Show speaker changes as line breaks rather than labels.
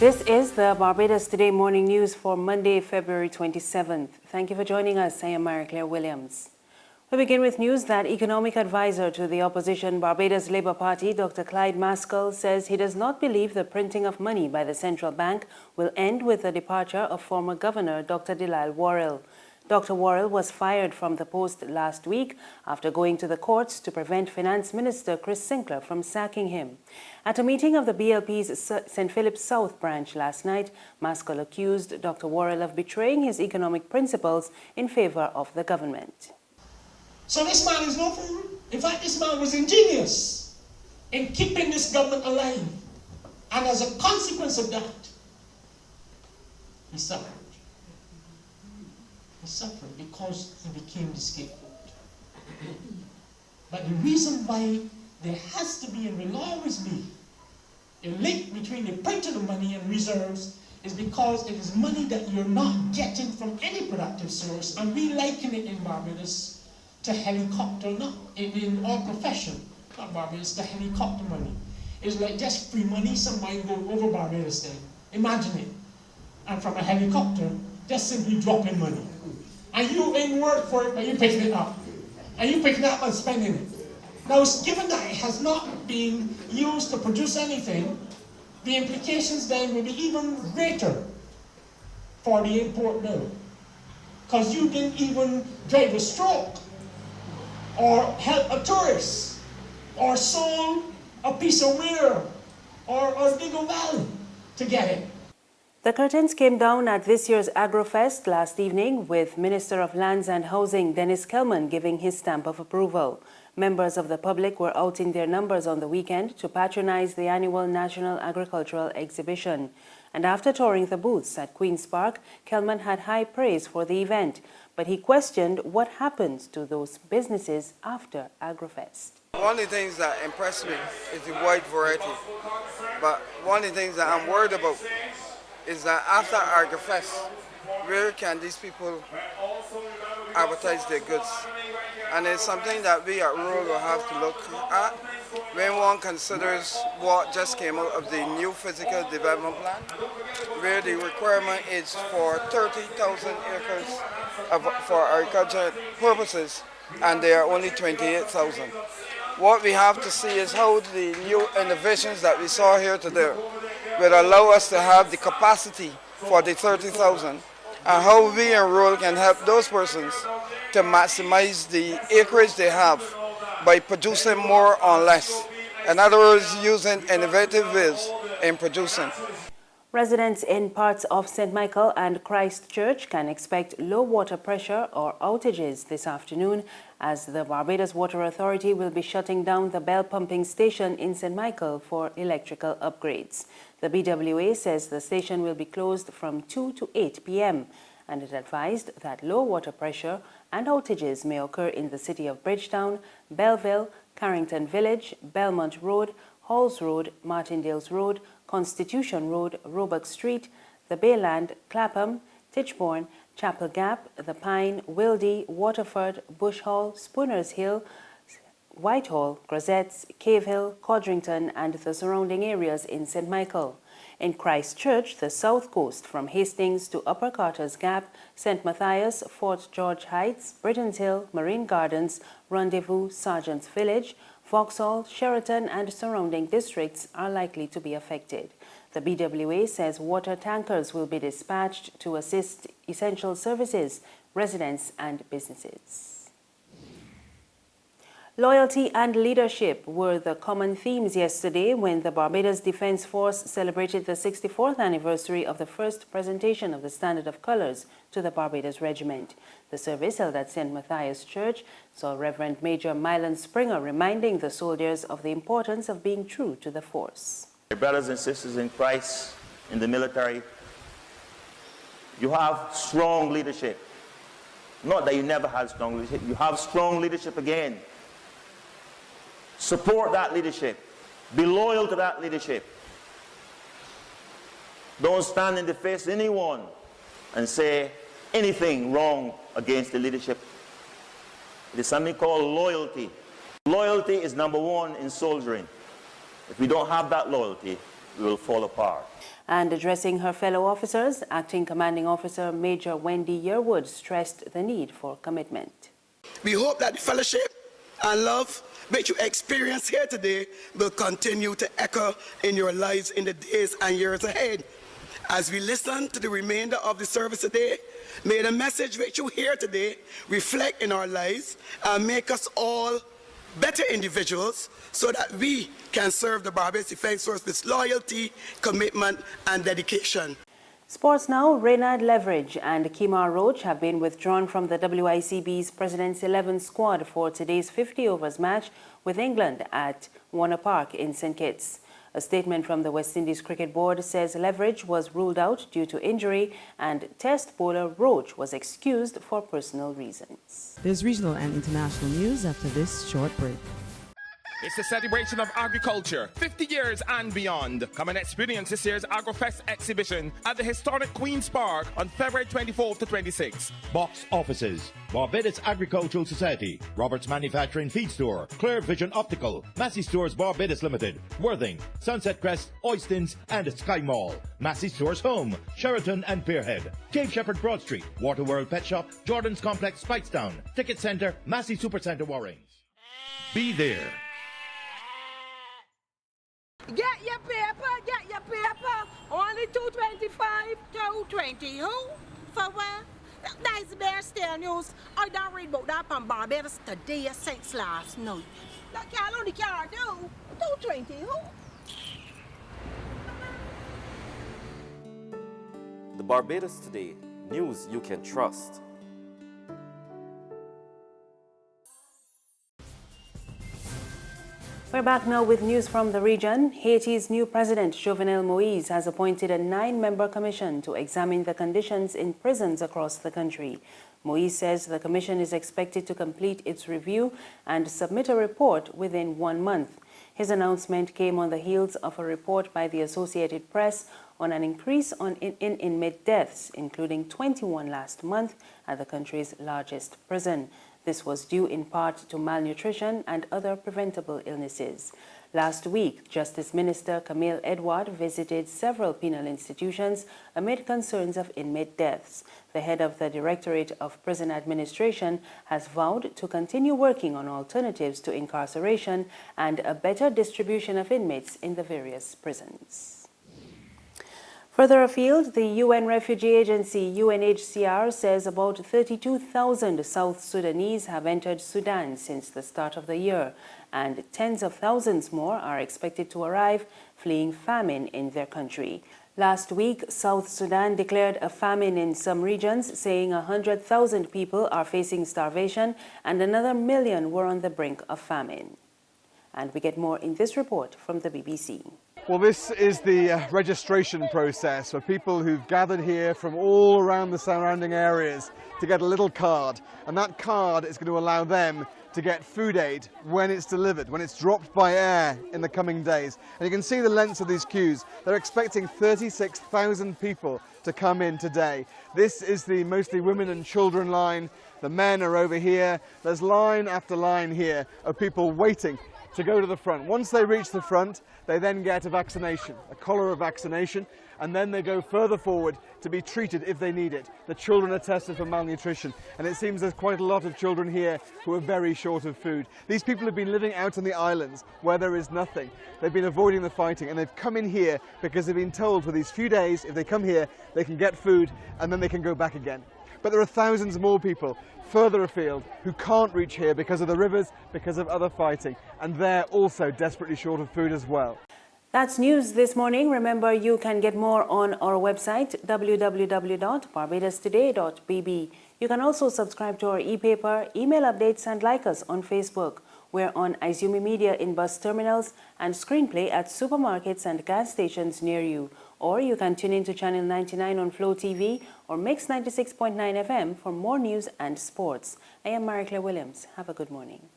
This is the Barbados Today morning news for Monday, February 27th. Thank you for joining us. I am Mary Claire Williams. We begin with news that economic advisor to the opposition Barbados Labour Party, Dr. Clyde Mascoll, says he does not believe the printing of money by the central bank will end with the departure of former Governor Dr. DeLisle Worrell. Dr. Worrell was fired from the post last week after going to the courts to prevent Finance Minister Chris Sinclair from sacking him. At a meeting of the BLP's St. Philip's South branch last night, Mascoll accused Dr. Worrell of betraying his economic principles in favor of the government.
So this man is no fool. In fact, this man was ingenious in keeping this government alive. And as a consequence of that, he suffered. He suffered because he became the scapegoat. But the reason why there has to be and will always be a link between the printing of money and reserves is because it is money that you're not getting from any productive source. And we liken it in Barbados to helicopter, not in our profession, not Barbados, the helicopter money. It's like just free money, somebody go over Barbados then. Imagine it. And from a helicopter, just simply dropping money. And you ain't work for it, but you picking it up. And you picking it up and spending it. Now, given that it has not been used to produce anything, the implications then will be even greater for the import bill. Because you didn't even drive a stroke, or help a tourist, or sold a piece of ware, or dig a well to get it.
The curtains came down at this year's AgroFest last evening with Minister of Lands and Housing Dennis Kelman giving his stamp of approval. Members of the public were out in their numbers on the weekend to patronize the annual National Agricultural Exhibition. And after touring the booths at Queen's Park, Kelman had high praise for the event, but he questioned what happened to those businesses after AgroFest.
One of the things that impressed me is the wide variety, but one of the things that I'm worried about is that after AgroFest, where can these people advertise their goods? And it's something that we at Rural will have to look at when one considers what just came out of the new physical development plan, where the requirement is for 30,000 acres for agricultural purposes, and there are only 28,000. What we have to see is how the new innovations that we saw here today will allow us to have the capacity for the 30,000, and how we in rural can help those persons to maximize the acreage they have by producing more on less. In other words, using innovative ways in producing.
Residents in parts of St. Michael and Christ Church can expect low water pressure or outages this afternoon as the Barbados Water Authority will be shutting down the Belle Pumping Station in St. Michael for electrical upgrades. The BWA says the station will be closed from 2 to 8 p.m. and it advised that low water pressure and outages may occur in the city of Bridgetown, Belleville, Carrington Village, Belmont Road, Halls Road, Martindales Road, Constitution Road, Roebuck Street, the Bayland, Clapham, Titchbourne, Chapel Gap, The Pine, Wildy, Waterford, Bush Hall, Spooners Hill, Whitehall, Grosettes, Cave Hill, Codrington and the surrounding areas in St. Michael. In Christchurch, the south coast from Hastings to Upper Carter's Gap, St. Matthias, Fort George Heights, Britain's Hill, Marine Gardens, Rendezvous, Sergeant's Village, Vauxhall, Sheraton and surrounding districts are likely to be affected. The BWA says water tankers will be dispatched to assist essential services, residents and businesses. Loyalty and leadership were the common themes yesterday when the Barbados Defence Force celebrated the 64th anniversary of the first presentation of the Standard of Colours to the Barbados Regiment. The service held at St. Matthias Church saw Reverend Major Mylan Springer reminding the soldiers of the importance of being true to the force.
My brothers and sisters in Christ, in the military, you have strong leadership. Not that you never had strong leadership, you have strong leadership again. Support that leadership. Be loyal to that leadership. Don't stand in the face of anyone and say anything wrong against the leadership. It is something called loyalty. Loyalty is number one in soldiering. If we don't have that loyalty, we will fall apart.
And addressing her fellow officers, Acting Commanding Officer Major Wendy Yearwood stressed the need for commitment.
We hope that the fellowship and love which you experience here today will continue to echo in your lives in the days and years ahead. As we listen to the remainder of the service today, may the message which you hear today reflect in our lives and make us all better individuals so that we can serve the Barbados Defence Force with loyalty, commitment and dedication.
Sports now, Reynard Leverage and Kemar Roach have been withdrawn from the WICB's President's 11 squad for today's 50 overs match with England at Warner Park in St. Kitts. A statement from the West Indies Cricket Board says Leverage was ruled out due to injury and Test bowler Roach was excused for personal reasons.
There's regional and international news after this short break.
It's the celebration of agriculture, 50 years and beyond. Come and experience this year's AgroFest exhibition at the historic Queen's Park on February 24th to 26th.
Box offices: Barbados Agricultural Society, Roberts Manufacturing Feed Store, Clear Vision Optical, Massey Stores Barbados Limited, Worthing, Sunset Crest, Oystons and Sky Mall, Massey Stores Home, Sheraton and Pierhead, Cape Shepherd Broad Street, Waterworld Pet Shop, Jordan's Complex Spikestown, Ticket Centre, Massey Supercentre Warrings. Be there.
Get your paper, only $2.25, $2.20, who? For what? That's Bear Stare News. I don't read about that on Barbados Today since last night. That y'all only care do, $2.20, who?
The Barbados Today, news you can trust.
We're back now with news from the region. Haiti's new president, Jovenel Moïse, has appointed a 9-member commission to examine the conditions in prisons across the country. Moïse says the commission is expected to complete its review and submit a report within 1 month. His announcement came on the heels of a report by the Associated Press on an increase in inmate deaths, including 21 last month at the country's largest prison. This was due in part to malnutrition and other preventable illnesses. Last week, Justice Minister Camille Edward visited several penal institutions amid concerns of inmate deaths. The head of the Directorate of Prison Administration has vowed to continue working on alternatives to incarceration and a better distribution of inmates in the various prisons. Further afield, the UN Refugee Agency, UNHCR, says about 32,000 South Sudanese have entered Sudan since the start of the year, and tens of thousands more are expected to arrive, fleeing famine in their country. Last week, South Sudan declared a famine in some regions, saying 100,000 people are facing starvation and another million were on the brink of famine. And we get more in this report from the BBC.
Well, this is the registration process for people who've gathered here from all around the surrounding areas to get a little card. And that card is going to allow them to get food aid when it's delivered, when it's dropped by air in the coming days. And you can see the lengths of these queues. They're expecting 36,000 people to come in today. This is the mostly women and children line. The men are over here. There's line after line here of people waiting to go to the front. Once they reach the front, they then get a vaccination, a cholera vaccination, and then they go further forward to be treated if they need it. The children are tested for malnutrition, and it seems there's quite a lot of children here who are very short of food. These people have been living out on the islands where there is nothing. They've been avoiding the fighting, and they've come in here because they've been told for these few days, if they come here, they can get food, and then they can go back again. But there are thousands more people further afield who can't reach here because of the rivers, because of other fighting, and they're also desperately short of food as well.
That's news this morning. Remember, you can get more on our website, www.barbadostoday.bb. You can also subscribe to our e-paper, email updates, and like us on Facebook. We're on Izumi Media in bus terminals and Screenplay at supermarkets and gas stations near you. Or you can tune in to Channel 99 on Flow TV or Mix 96.9 FM for more news and sports. I am Marie Claire Williams. Have a good morning.